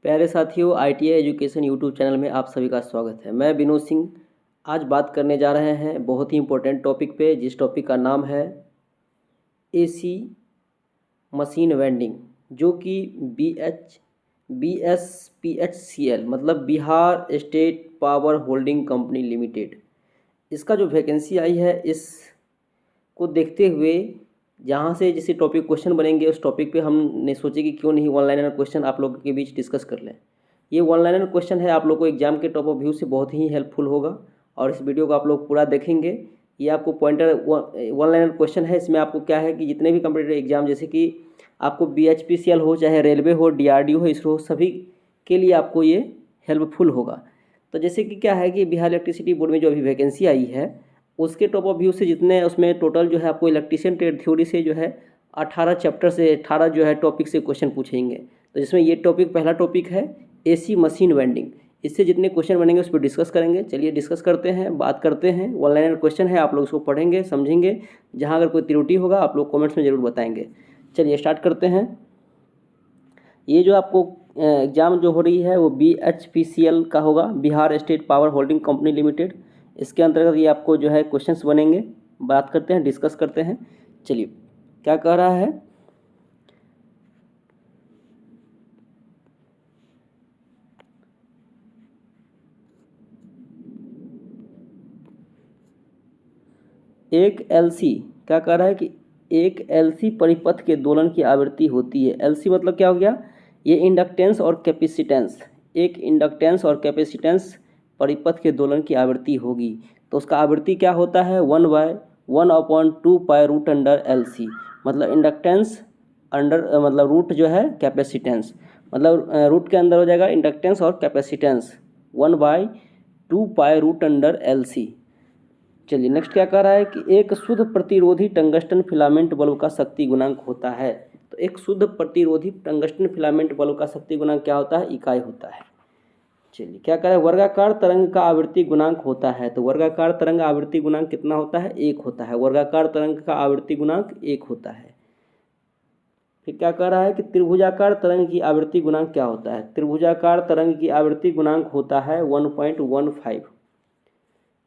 प्यारे साथियों, ITI education YouTube channel में आप सभी का स्वागत है। मैं विनोद सिंह आज बात करने जा रहे हैं बहुत ही इम्पोर्टेंट टॉपिक पे, जिस टॉपिक का नाम है AC मशीन वेंडिंग, जो कि BSPHCL मतलब Bihar state power holding company limited, इसका जो वैकेंसी आई है, इसको देखते हुए जहाँ से जैसे टॉपिक क्वेश्चन बनेंगे उस टॉपिक पे हमने सोचे कि क्यों नहीं वन लाइनर क्वेश्चन आप लोगों के बीच डिस्कस कर लें। ये वन लाइनर क्वेश्चन है, आप लोग को एग्जाम के टॉप ऑफ व्यू से बहुत ही हेल्पफुल होगा और इस वीडियो को आप लोग पूरा देखेंगे। ये आपको पॉइंटर वन लाइनर क्वेश्चन है। इसमें आपको क्या है कि जितने भी कम्पिटिटिव एग्जाम जैसे कि आपको BHPCL हो, चाहे रेलवे हो, DRDO हो, इसरो हो, सभी के लिए आपको ये हेल्पफुल होगा। तो जैसे कि क्या है कि बिहार इलेक्ट्रिसिटी बोर्ड में जो अभी वैकेंसी आई है उसके टॉप ऑफ व्यू से जितने उसमें टोटल जो है आपको इलेक्ट्रिशियन ट्रेड थ्योरी से जो है 18 चैप्टर से 18 जो है टॉपिक से क्वेश्चन पूछेंगे। तो जिसमें ये टॉपिक पहला टॉपिक है AC मशीन वेंडिंग। इससे जितने क्वेश्चन बनेंगे उस पर डिस्कस करेंगे। चलिए डिस्कस करते हैं, बात करते हैं। वन लाइनर क्वेश्चन है, आप लोग इसको पढ़ेंगे, समझेंगे। जहाँ अगर कोई त्रुटि होगा आप लोग कॉमेंट्स में ज़रूर बताएंगे। चलिए स्टार्ट करते हैं। ये जो आपको एग्ज़ाम जो हो रही है वो BHPCL का होगा, Bihar state power holding company limited. इसके अंतर्गत ये आपको जो है क्वेश्चंस बनेंगे। बात करते हैं, डिस्कस करते हैं। चलिए क्या कह रहा है, एक LC क्या कह रहा है कि एक LC परिपथ के दोलन की आवृत्ति होती है। LC मतलब क्या हो गया, ये इंडक्टेंस और कैपेसिटेंस। एक इंडक्टेंस और कैपेसिटेंस परिपथ के दोलन की आवृत्ति होगी तो उसका आवृत्ति क्या होता है, 1/1/2π√LC। मतलब इंडक्टेंस अंडर मतलब रूट जो है कैपेसिटेंस, मतलब रूट के अंदर हो जाएगा इंडक्टेंस और कैपेसिटेंस 1/2π√LC। चलिए नेक्स्ट क्या कह रहा है कि एक शुद्ध प्रतिरोधी टंगस्टन फिलामेंट बल्ब का शक्ति गुणांक होता है। तो एक शुद्ध प्रतिरोधी टंगस्टन फिलामेंट बल्ब का शक्ति गुणांक क्या होता है, इकाई होता है। चलिए क्या कह रहा है, वर्गाकार तरंग का आवृत्ति गुणांक होता है। तो वर्गाकार तरंग आवृत्ति गुणांक कितना होता है, 1 होता है। वर्गाकार तरंग का आवृत्ति गुणांक 1 होता है। फिर क्या कह रहा है कि त्रिभुजाकार तरंग की आवृत्ति गुणांक क्या होता है। त्रिभुजाकार तरंग की आवृत्ति गुणांक होता है 1.15।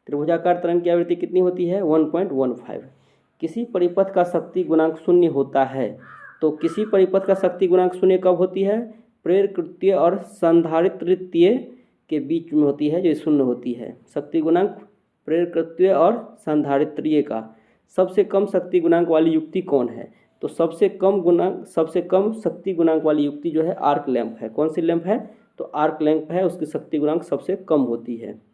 त्रिभुजाकार तरंग की आवृत्ति कितनी होती है, 1.15। किसी परिपथ का शक्ति गुणांक 0 होता है। तो किसी परिपथ का शक्ति गुणांक 0 कब होती है, प्रेरकृत्य और संधारित्रीय के बीच में होती है, जो 0 होती है। शक्ति गुणांक प्रेरकृत्य और संधारित्रीय का सबसे कम शक्ति गुणांक वाली युक्ति कौन है। तो सबसे कम शक्ति गुणांक वाली युक्ति जो है आर्क लैंप है। कौन सी लैंप है, तो आर्क लैंप है, उसकी शक्ति गुणांक सबसे कम होती है।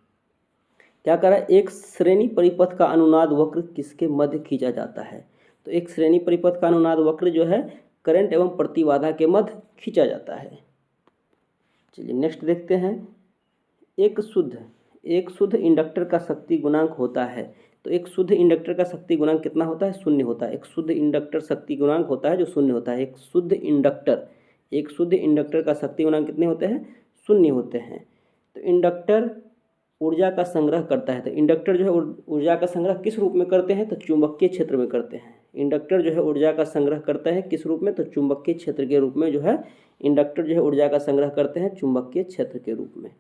क्या कर रहा है, एक श्रेणी परिपथ का अनुनाद वक्र किसके मध्य खींचा जाता है। तो एक श्रेणी परिपथ का अनुनाद वक्र जो है करंट एवं प्रतिबाधा के मध्य खींचा जाता है। चलिए नेक्स्ट देखते हैं। एक शुद्ध इंडक्टर का शक्ति गुणांक होता है। तो एक शुद्ध इंडक्टर का शक्ति गुणांक कितना होता है, 0 होता है। एक शुद्ध इंडक्टर शक्ति गुणांक होता है जो 0 होता है। एक शुद्ध इंडक्टर का शक्ति गुणांक कितने होते हैं, 0 होते हैं। तो इंडक्टर ऊर्जा का संग्रह करता है। तो इंडक्टर जो है ऊर्जा का संग्रह किस रूप में करते हैं, तो चुंबकीय क्षेत्र में करते हैं। इंडक्टर जो है ऊर्जा का संग्रह करता है किस रूप में, तो चुंबकीय क्षेत्र के रूप में जो है इंडक्टर जो है ऊर्जा का संग्रह करते हैं चुंबकीय क्षेत्र के रूप में।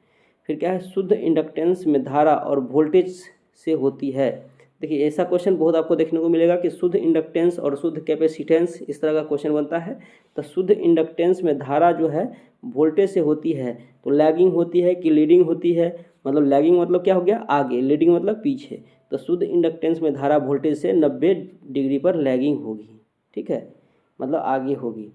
फिर क्या है, शुद्ध इंडक्टेंस में धारा और वोल्टेज से होती है। देखिए ऐसा क्वेश्चन बहुत आपको देखने को मिलेगा कि शुद्ध इंडक्टेंस और शुद्ध कैपेसिटेंस, इस तरह का क्वेश्चन बनता है। तो शुद्ध इंडक्टेंस में धारा जो है वोल्टेज से होती है। तो लैगिंग होती है कि लीडिंग होती है, मतलब लैगिंग मतलब क्या हो गया, आगे, लीडिंग मतलब पीछे। तो शुद्ध इंडक्टेंस में धारा वोल्टेज से 90 डिग्री पर लैगिंग होगी, ठीक है, मतलब आगे होगी।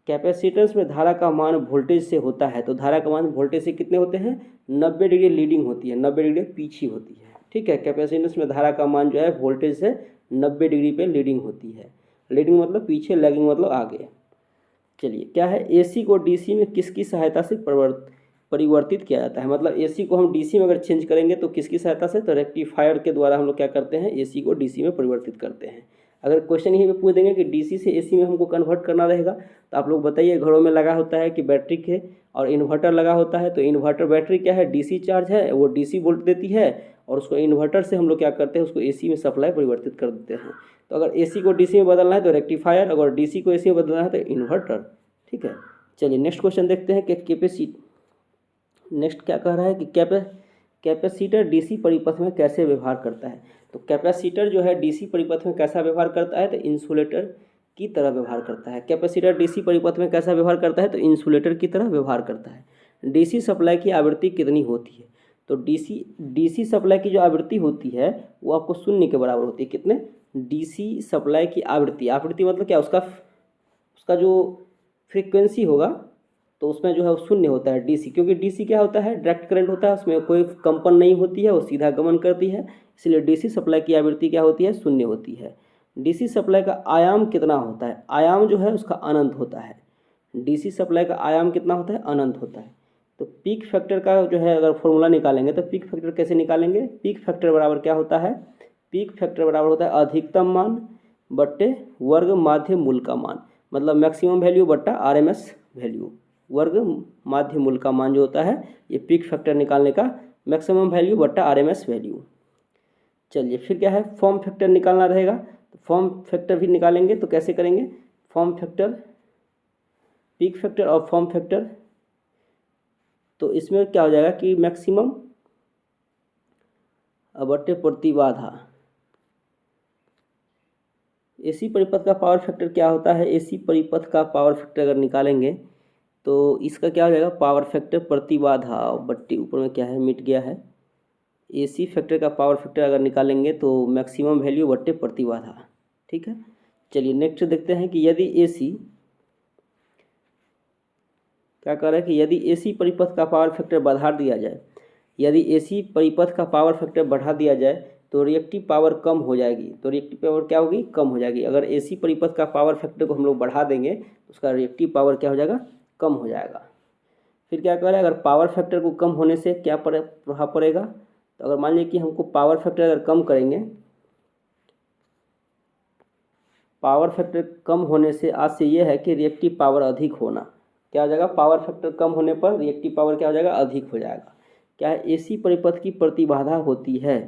कैपेसिटेंस में धारा का मान वोल्टेज से होता है। तो धारा का मान वोल्टेज से कितने होते हैं, 90 डिग्री लीडिंग होती है, 90 डिग्री पीछे होती है, ठीक है। कैपेसिटेंस में धारा का मान जो है वोल्टेज से 90 डिग्री पे लीडिंग होती है। लीडिंग मतलब पीछे, लैगिंग मतलब आगे। चलिए क्या है, AC को DC में किसकी सहायता से परिवर्तित किया जाता है। मतलब AC को हम DC में अगर चेंज करेंगे तो किसकी सहायता से, तो रेक्टिफायर के द्वारा हम लोग क्या करते हैं, AC को DC में परिवर्तित करते हैं। अगर क्वेश्चन यही पे पूछ देंगे कि DC से AC में हमको कन्वर्ट करना रहेगा तो आप लोग बताइए, घरों में लगा होता है कि बैटरी के और इन्वर्टर लगा होता है। तो इन्वर्टर बैटरी क्या है, DC चार्ज है, वो DC वोल्ट देती है और उसको इन्वर्टर से हम लोग क्या करते हैं, उसको AC में सप्लाई परिवर्तित कर देते हैं। तो अगर AC को DC में बदलना है तो रेक्टिफायर, अगर DC को AC में बदलना है तो इन्वर्टर, ठीक है। चलिए नेक्स्ट क्वेश्चन देखते हैं कि नेक्स्ट क्या कह रहा है कि कैपेसिटर डीसी परिपथ में कैसे व्यवहार करता है। तो कैपेसिटर जो है डीसी परिपथ में कैसा व्यवहार करता है, तो इंसुलेटर की तरह व्यवहार करता है। कैपेसिटर डीसी परिपथ में कैसा व्यवहार करता है, तो इंसुलेटर की तरह व्यवहार करता है। डीसी सप्लाई की आवृत्ति कितनी होती है, तो डीसी सप्लाई की जो आवृत्ति होती है वो आपको शून्य के बराबर होती है। कितने, डीसी सप्लाई की आवृत्ति मतलब क्या, उसका जो फ्रीक्वेंसी होगा तो उसमें जो है वो शून्य होता है डीसी, क्योंकि डीसी क्या होता है, डायरेक्ट करंट होता है, उसमें कोई कंपन नहीं होती है, वो सीधा गमन करती है, इसलिए डीसी सप्लाई की आवृत्ति क्या होती है, शून्य होती है। डीसी सप्लाई का आयाम कितना होता है, आयाम जो है उसका अनंत होता है। डीसी सप्लाई का आयाम कितना होता है, अनंत होता है। तो पीक फैक्टर का जो है अगर फॉर्मूला निकालेंगे तो पीक फैक्टर कैसे निकालेंगे, पीक फैक्टर बराबर क्या होता है, पीक फैक्टर बराबर होता है अधिकतम मान बट्टे वर्ग माध्य मूल का मान, मतलब मैक्सिमम वैल्यू बट्टा आरएमएस वैल्यू, वर्ग माध्य मूल का मान जो होता है ये पीक फैक्टर निकालने का मैक्सिमम वैल्यू बट्टा आरएमएस वैल्यू। चलिए फिर क्या है, फॉर्म फैक्टर निकालना रहेगा, तो फॉर्म फैक्टर भी निकालेंगे। तो कैसे करेंगे, फॉर्म फैक्टर, पीक फैक्टर और फॉर्म फैक्टर, तो इसमें क्या हो जाएगा कि मैक्सिमम बट्टे प्रतिबाधा। एसी परिपथ का पावर फैक्टर क्या होता है, एसी परिपथ का पावर फैक्टर अगर निकालेंगे तो इसका क्या हो जाएगा, पावर फैक्टर प्रतिबाधा बट्टी ऊपर में क्या है मिट गया है, एसी फैक्टर का पावर फैक्टर अगर निकालेंगे तो मैक्सिमम वैल्यू बट्टे प्रतिबाधा। ठीक है, चलिए नेक्स्ट देखते हैं कि यदि एसी क्या कर रहा है कि यदि एसी परिपथ का पावर फैक्टर बढ़ा दिया जाए, यदि एसी परिपथ का पावर फैक्टर बढ़ा दिया जाए तो रिएक्टिव पावर कम हो जाएगी। तो रिएक्टिव पावर क्या होगी, कम हो जाएगी। अगर एसी परिपथ का पावर फैक्टर को हम लोग बढ़ा देंगे तो उसका रिएक्टिव पावर क्या हो जाएगा, कम हो जाएगा। फिर क्या करें, अगर पावर फैक्टर को कम होने से क्या प्रभाव पड़ेगा, तो अगर मान लीजिए कि हमको पावर फैक्टर अगर कम करेंगे, पावर फैक्टर कम होने से आज से ये है कि रिएक्टिव पावर अधिक होना, क्या हो जाएगा, पावर फैक्टर कम होने पर रिएक्टिव पावर क्या हो जाएगा, अधिक हो जाएगा। क्या है, एसी परिपथ की प्रतिबाधा होती है,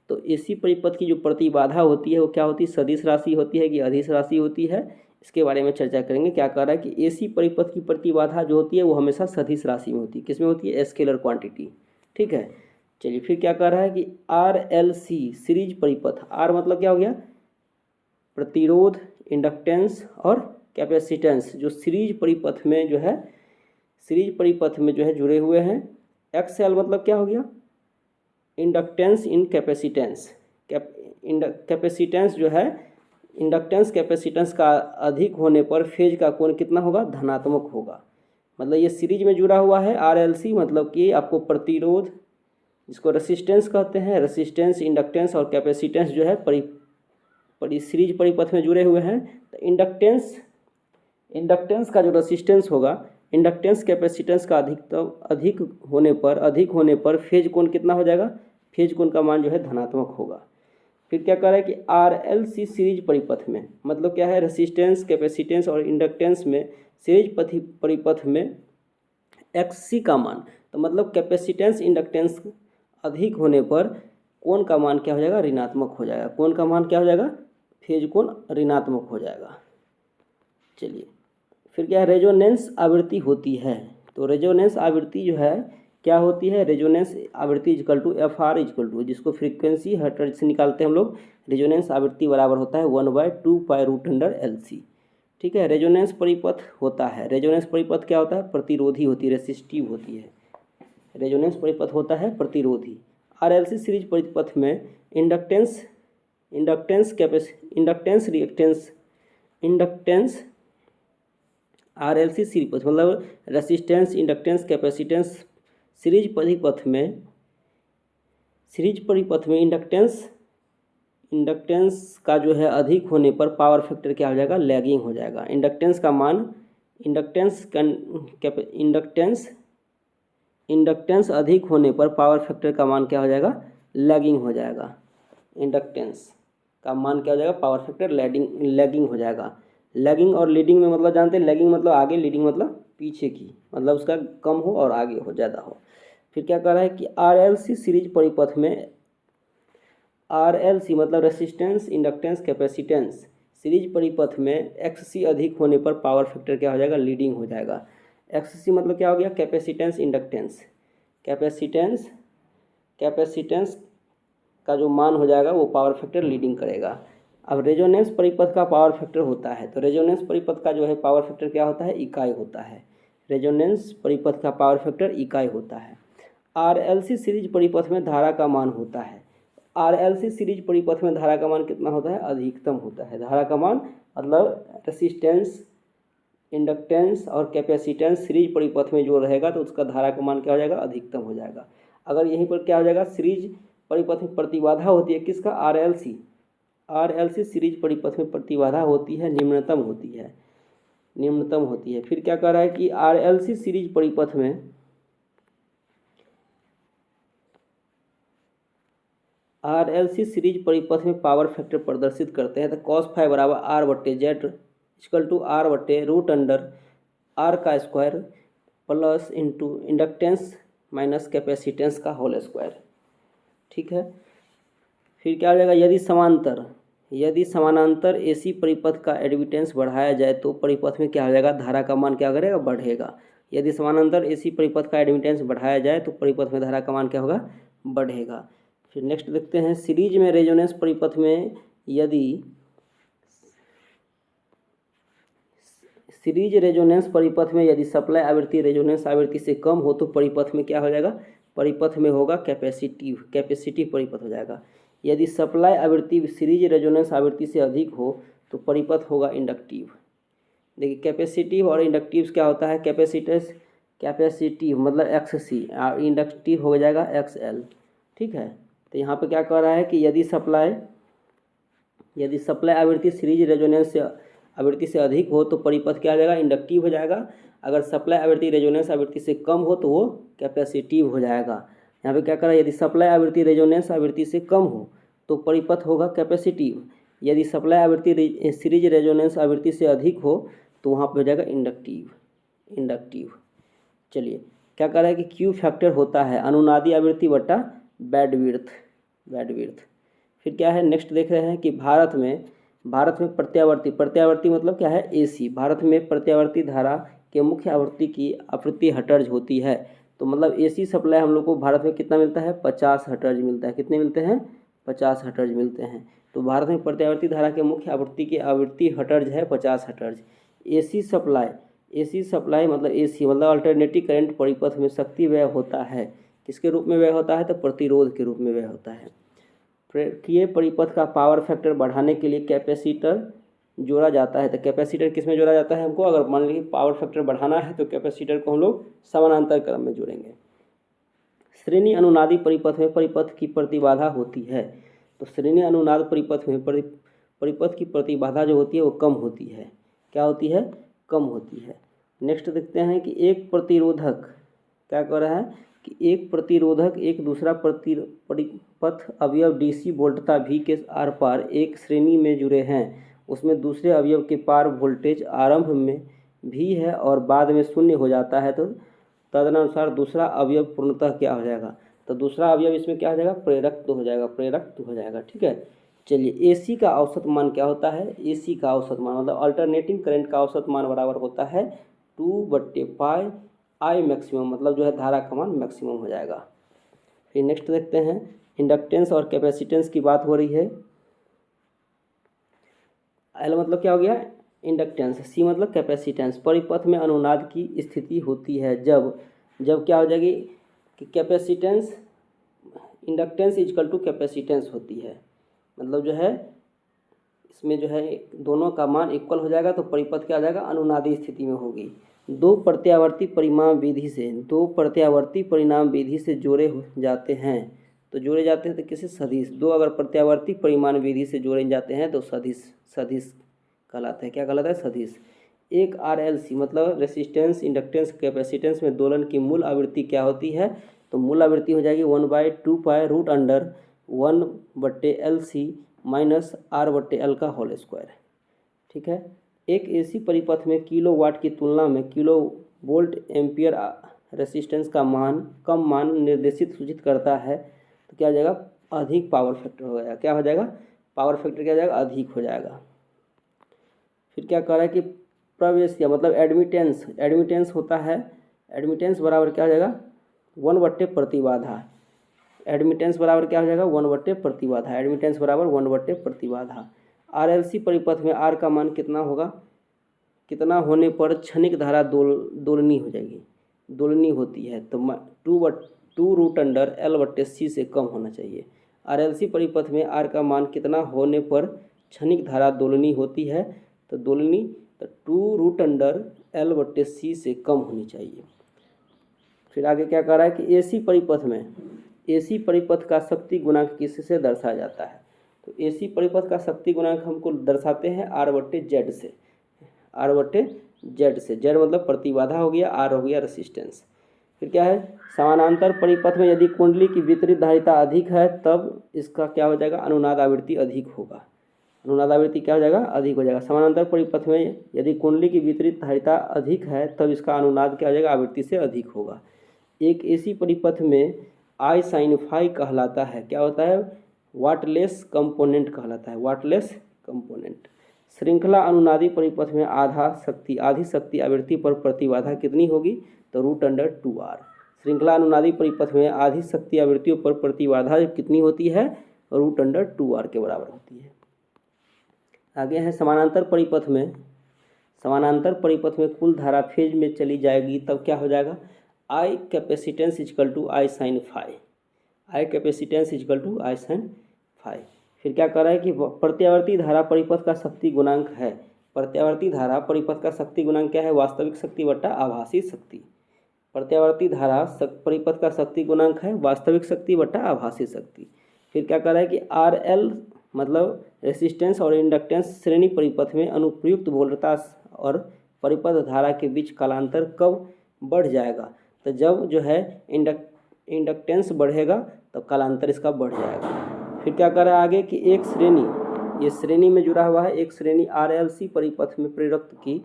तो एसी परिपथ की जो प्रतिबाधा होती है वो क्या होती है, सदिश राशि होती है कि अदिश राशि होती है, इसके बारे में चर्चा करेंगे। क्या कह रहा है कि एसी परिपथ की प्रतिबाधा जो होती है वो हमेशा सदिश राशि में होती है, किसमें होती है, स्केलर क्वांटिटी। ठीक है, चलिए फिर क्या कह रहा है कि आरएलसी सीरीज परिपथ, आर मतलब क्या हो गया, प्रतिरोध, इंडक्टेंस और कैपेसिटेंस, जो सीरीज परिपथ में जो है, सीरीज परिपथ में जो है जुड़े हुए हैं। एक्सएल मतलब क्या हो गया, इंडक्टेंस इन कैपेसिटेंस, कैपेसिटेंस जो है, इंडक्टेंस कैपेसिटेंस का अधिक होने पर फेज का कोण कितना होगा, धनात्मक होगा। मतलब ये सीरीज में जुड़ा हुआ है। आरएलसी मतलब कि आपको प्रतिरोध, जिसको रेसिस्टेंस कहते हैं, रेसिस्टेंस, इंडक्टेंस और कैपेसिटेंस जो है सीरीज परिपथ में जुड़े हुए हैं। तो इंडक्टेंस का जो रेसिस्टेंस होगा, इंडक्टेंस कैपेसिटेंस का अधिक होने पर फेज कोण कितना हो जाएगा, फेज कोण का मान जो है धनात्मक होगा। फिर क्या कह रहा है कि आरएलसी सीरीज परिपथ में मतलब क्या है, रेसिस्टेंस, कैपेसिटेंस और इंडक्टेंस में सीरीज परिपथ में एक्ससी का मान, तो मतलब कैपेसिटेंस, इंडक्टेंस अधिक होने पर कोण का मान क्या हो जाएगा, ऋणात्मक हो जाएगा। कोण का मान क्या हो जाएगा, फेज कोण ऋणात्मक हो जाएगा। चलिए फिर क्या है, रेजोनेंस आवृत्ति होती है। तो रेजोनेंस आवृत्ति जो है क्या होती है, रेजोनेंस आवृत्ति equal to F R equal to, जिसको फ्रीक्वेंसी हर्ट्ज से निकालते हैं हम लोग, रेजोनेंस आवृत्ति बराबर होता है 1/2π√LC। ठीक है, रेजोनेंस परिपथ होता है, रेजोनेंस परिपथ क्या होता है, प्रतिरोधी होती है, रेसिस्टिव होती है। रेजोनेंस परिपथ होता है प्रतिरोधी। आरएलसी सीरीज परिपथ में इंडक्टेंस आरएलसी सीरीज परिपथ मतलब रेसिस्टेंस, इंडक्टेंस, कैपेसिटेंस सीरीज परिपथ में इंडक्टेंस का जो है अधिक होने पर पावर फैक्टर क्या हो जाएगा, लैगिंग हो जाएगा। इंडक्टेंस का मान, इंडक्टेंस अधिक होने पर पावर फैक्टर का मान क्या हो जाएगा, लैगिंग हो जाएगा। इंडक्टेंस का मान क्या हो जाएगा, पावर फैक्टर लैगिंग हो जाएगा। लैगिंग और लीडिंग में मतलब जानते हैं, लैगिंग मतलब आगे, लीडिंग मतलब पीछे की, मतलब उसका कम हो और आगे हो, ज़्यादा हो। फिर क्या कह रहा है कि आरएलसी सीरीज परिपथ में, आरएलसी मतलब रेसिस्टेंस, इंडक्टेंस, कैपेसिटेंस सीरीज परिपथ में एक्ससी अधिक होने पर पावर फैक्टर क्या हो जाएगा, लीडिंग हो जाएगा। एक्ससी मतलब क्या हो गया, कैपेसिटेंस, इंडक्टेंस। कैपेसिटेंस का जो मान हो जाएगा वो पावर फैक्टर लीडिंग करेगा। अब रेजोनेंस परिपथ का पावर फैक्टर होता है, तो रेजोनेंस परिपथ का जो है पावर फैक्टर क्या होता है, इकाई होता है। रेजोनेंस परिपथ का पावर फैक्टर इकाई होता है। आरएलसी सीरीज परिपथ में धारा का मान होता है। आरएलसी सीरीज परिपथ में धारा का मान कितना होता है, अधिकतम होता है। धारा का मान मतलब रेसिस्टेंस, इंडक्टेंस और कैपेसिटेंस सीरीज परिपथ में जो रहेगा तो उसका धारा का मान क्या हो जाएगा, अधिकतम हो जाएगा। अगर यहीं पर क्या हो जाएगा, सीरीज परिपथ में प्रतिबाधा होती है किसका, आरएलसी सीरीज परिपथ में प्रतिबाधा होती है निम्नतम होती है। फिर क्या कह रहा है कि आरएलसी सीरीज परिपथ में पावर फैक्टर प्रदर्शित करते हैं तो कॉस फाई बराबर आर बट्टे जेड इक्वल टू आर बट्टे रूट अंडर आर का square plus into inductance minus capacitance का होल स्क्वायर। ठीक है। फिर क्या हो जाएगा, यदि समानांतर एसी परिपथ का एडमिटेंस बढ़ाया जाए तो परिपथ में क्या हो जाएगा, धारा का मान क्या करेगा, बढ़ेगा। यदि समानांतर एसी परिपथ का एडमिटेंस बढ़ाया जाए तो परिपथ में धारा का मान क्या होगा, बढ़ेगा। फिर नेक्स्ट देखते हैं, सीरीज में रेजोनेंस परिपथ में यदि सप्लाई आवृत्ति रेजोनेंस आवृत्ति से कम हो तो परिपथ में क्या हो जाएगा, परिपथ में होगा कैपेसिटिव परिपथ हो जाएगा। यदि सप्लाई आवृत्ति सीरीज रेजोनेंस आवृत्ति से अधिक हो तो परिपथ होगा इंडक्टिव। देखिए कैपेसिटिव और इंडक्टिव क्या होता है, कैपेसिटिव मतलब XC और इंडक्टिव हो जाएगा XL। ठीक है। तो यहाँ पे क्या कह रहा है कि यदि सप्लाई आवृत्ति सीरीज रेजोनेंस से आवृत्ति से अधिक हो तो परिपथ क्या हो जाएगा, इंडक्टिव हो जाएगा। अगर सप्लाई आवृत्ति रेजोनेंस आवृत्ति से कम हो तो वो कैपेसिटिव हो जाएगा। यहाँ पे क्या कर रहा है, यदि सप्लाई आवृत्ति रेजोनेंस आवृत्ति से कम हो तो परिपथ होगा कैपेसिटिव। यदि सप्लाई आवृत्ति सीरीज रेजोनेंस आवृत्ति से अधिक हो तो वहाँ पर हो जाएगा इंडक्टिव। चलिए क्या कर रहा है कि क्यू फैक्टर होता है अनुनादी आवृत्ति बटा बैंडविड्थ। फिर क्या है, नेक्स्ट देख रहे हैं कि भारत में प्रत्यावर्ती मतलब क्या है, एसी। भारत में प्रत्यावर्ती धारा के मुख्य आवृत्ति हर्ट्ज होती है। तो मतलब एसी सप्लाई हम लोग को भारत में कितना मिलता है, 50 हर्ट्ज मिलता है। कितने मिलते हैं, 50 हर्ट्ज मिलते हैं। तो भारत में प्रत्यावर्ती धारा के मुख्य आवृत्ति हर्ट्ज है 50 हर्ट्ज। एसी सप्लाई मतलब अल्टरनेटिव करंट परिपथ में शक्ति व्यय होता है। किसके रूप में व्यय होता है, तो प्रतिरोध के रूप में व्यय होता है। प्रेरकीय परिपथ का पावर फैक्टर बढ़ाने के लिए कैपेसिटर जोड़ा जाता है। तो कैपेसिटर किस में जोड़ा जाता है, हमको अगर मान लीजिए पावर फैक्टर बढ़ाना है तो कैपेसिटर को हम लोग समानांतर क्रम में जोड़ेंगे। श्रेणी अनुनादी परिपथ में परिपथ की प्रतिबाधा होती है। तो श्रेणी अनुनाद परिपथ में परिपथ की प्रतिबाधा जो होती है वो कम होती है। क्या होती है, कम होती है। नेक्स्ट देखते हैं कि एक प्रतिरोधक क्या कर रहा है कि एक प्रतिरोधक एक दूसरा परिपथ अवयव डीसी वोल्टता V के आर पार एक श्रेणी में जुड़े हैं। उसमें दूसरे अवयव के पार वोल्टेज आरंभ में V है और बाद में शून्य हो जाता है। तो तदनुसार दूसरा अवयव पूर्णतः क्या हो जाएगा, तो दूसरा अवयव इसमें क्या हो जाएगा, प्रेरक हो जाएगा। ठीक है। चलिए एसी का औसत मान क्या होता है, एसी का औसत मान मतलब अल्टरनेटिंग करंट का औसत मान बराबर होता है 2/पाई आई मैक्सिमम, मतलब जो है धारा का मान मैक्सिमम हो जाएगा। फिर नेक्स्ट देखते हैं, इंडक्टेंस और कैपेसिटेंस की बात हो रही है। एल मतलब क्या हो गया, इंडक्टेंस। सी मतलब कैपेसिटेंस। परिपथ में अनुनाद की स्थिति होती है जब क्या हो जाएगी कि capacitance inductance equal to capacitance होती है। मतलब जो है इसमें जो है दोनों का मान इक्वल हो जाएगा तो परिपथ क्या हो जाएगा, अनुनादी स्थिति में होगी। दो प्रत्यावर्ती परिणाम विधि से जोड़े जाते हैं तो किसे, सदिश। दो अगर प्रत्यावर्ती परिमाण विधि से जोड़े जाते हैं तो सदिश कहलाते हैं। क्या कहलाता है, सदिश। एक RLC मतलब रेसिस्टेंस, इंडक्टेंस, कैपेसिटेंस में दोलन की मूल आवृत्ति क्या होती है, तो मूल आवृत्ति हो जाएगी 1/2 pi root under 1/LC minus R/L का होल स्क्वायर। ठीक है। एक एसी परिपथ में किलोवाट की तुलना में किलो वोल्ट एम्पियर रेसिस्टेंस का कम मान निर्देशित सूचित करता है। तो क्या हो जाएगा, अधिक पावर फैक्टर हो जाएगा। क्या हो जाएगा, पावर फैक्टर क्या हो जाएगा, अधिक हो जाएगा। फिर क्या कह रहा है कि प्रवेशिया मतलब एडमिटेंस होता है, एडमिटेंस बराबर क्या हो जाएगा, 1/प्रतिबाधा। एडमिटेंस बराबर क्या हो जाएगा 1/प्रतिबाधा। एडमिटेंस बराबर 1/प्रतिबाधा। RLC परिपथ में R का मान कितना होगा, कितना होने पर क्षणिक धारा दोलनी हो जाएगी, दोलनी होती है, तो 2√L/C से कम होना चाहिए। RLC परिपथ में R का मान कितना होने पर क्षणिक धारा दोलनी होती है, तो दोलनी तो 2√L/C से कम होनी चाहिए। फिर आगे क्या कह रहा है कि AC परिपथ में, AC परिपथ का शक्ति गुणांक किससे दर्शाया जाता है, तो AC परिपथ का शक्ति गुणांक हमको दर्शाते हैं R/Z से, R/Z से। Z मतलब प्रतिबाधा हो गया, R हो गया रेसिस्टेंस। फिर क्या है, समानांतर परिपथ में यदि कुंडली की वितरित धारिता अधिक है तब इसका क्या हो जाएगा, अनुनाद आवृत्ति अधिक होगा। अनुनाद आवृत्ति क्या हो जाएगा, अधिक हो जाएगा। समानांतर परिपथ में यदि कुंडली की वितरित धारिता अधिक है तब इसका अनुनाद क्या हो जाएगा, आवृत्ति से अधिक होगा। एक AC परिपथ में I sin phi कहलाता है, क्या होता है, वाटलेस कंपोनेंट कहलाता है, वाटलेस कंपोनेंट। श्रृंखला अनुनादी परिपथ में आधी शक्ति आवृत्ति पर प्रतिबाधा कितनी होगी, तो √2R। श्रृंखला अनुनादी परिपथ में आधी शक्ति आवृत्तियों पर प्रतिबाधा कितनी होती है, √2R के बराबर होती है। आगे है समानांतर परिपथ में, समानांतर परिपथ में कुल धारा फेज में चली जाएगी तब क्या हो जाएगा, I capacitance equal to I sin phi, I capacitance equal to I sin phi। फिर क्या कर रहा है कि प्रत्यावर्ती धारा परिपथ का शक्ति गुणांक है, प्रत्यावर्ती धारा परिपथ का शक्ति गुणांक क्या है, वास्तविक शक्ति बटा आभासी शक्ति। प्रत्यावर्ती धारा परिपथ का शक्ति गुणांक है वास्तविक शक्ति बटा आभासी शक्ति। फिर क्या कर रहा है कि RL मतलब रेसिस्टेंस और इंडक्टेंस श्रेणी परिपथ में अनुप्रयुक्त वोल्टता और परिपथ धारा के बीच कालांतर कब बढ़ जाएगा, तो जब जो है इंडक्टेंस बढ़ेगा तब कालांतर इसका बढ़ जाएगा। फिर क्या कर रहा है आगे कि एक श्रेणी, ये श्रेणी में जुड़ा हुआ है, एक श्रेणी RLC परिपथ में प्रेरक की,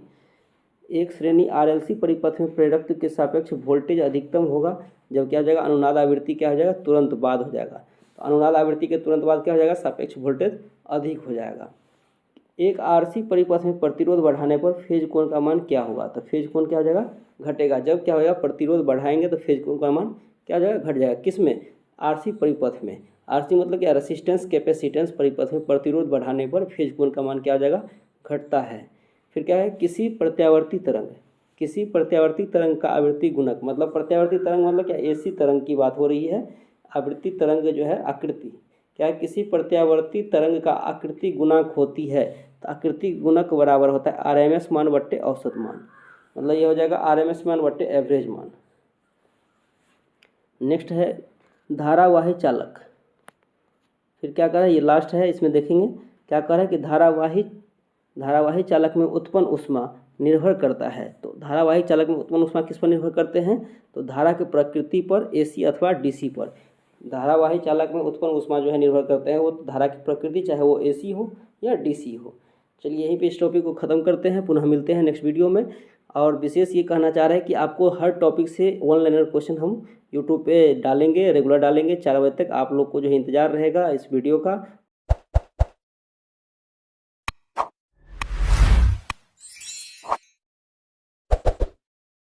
एक श्रेणी RLC परिपथ में प्रेरक के सापेक्ष वोल्टेज अधिकतम होगा जब क्या हो जाएगा, अनुनाद आवृत्ति क्या हो जाएगा, तुरंत बाद हो जाएगा। तो अनुनाद आवृत्ति के तुरंत बाद क्या हो जाएगा, सापेक्ष वोल्टेज अधिक हो जाएगा। एक RC परिपथ में प्रतिरोध बढ़ाने पर फेज कोण का मान क्या होगा, तो फेज कोण क्या हो जाएगा, घटेगा। जब क्या होगा, प्रतिरोध बढ़ाएंगे तो फेज कोण का मान क्या हो जाएगा, घट जाएगा। किस में, RC परिपथ में। RC मतलब क्या, रेसिस्टेंस कैपेसिटेंस परिपथ में प्रतिरोध बढ़ाने पर फेज कोण का मान क्या हो जाएगा, घटता है। फिर क्या है, किसी प्रत्यावर्ती तरंग का आवृत्ति गुणक, मतलब प्रत्यावर्ती तरंग मतलब क्या, AC तरंग की बात हो रही है। आवृत्ति तरंग जो है आकृति क्या है, किसी प्रत्यावर्ती तरंग का आकृति गुणक होती है, तो आकृति गुणक बराबर होता है RMS मान बट्टे औसत मान, मतलब ये हो जाएगा RMS मान बट्टे एवरेज मान। नेक्स्ट है धारावाही चालक। फिर क्या कर रहा है, ये लास्ट है, इसमें देखेंगे क्या कर रहा है कि धारावाही चालक में उत्पन्न ऊष्मा निर्भर करता है। तो धारावाही चालक में उत्पन्न ऊष्मा किस पर निर्भर करते हैं, तो धारा की प्रकृति पर, AC अथवा DC पर। धारावाही चालक में उत्पन्न ऊष्मा जो है निर्भर करते हैं वो धारा की प्रकृति, चाहे वो AC हो या DC हो। चलिए यहीं पे इस टॉपिक को ख़त्म करते हैं, पुनः मिलते हैं नेक्स्ट वीडियो में। और विशेष ये कहना चाह रहे हैं कि आपको हर टॉपिक से ऑनलाइन क्वेश्चन हम यूट्यूब पे डालेंगे, रेगुलर डालेंगे 4 बजे तक। आप लोग को जो है इंतज़ार रहेगा इस वीडियो का,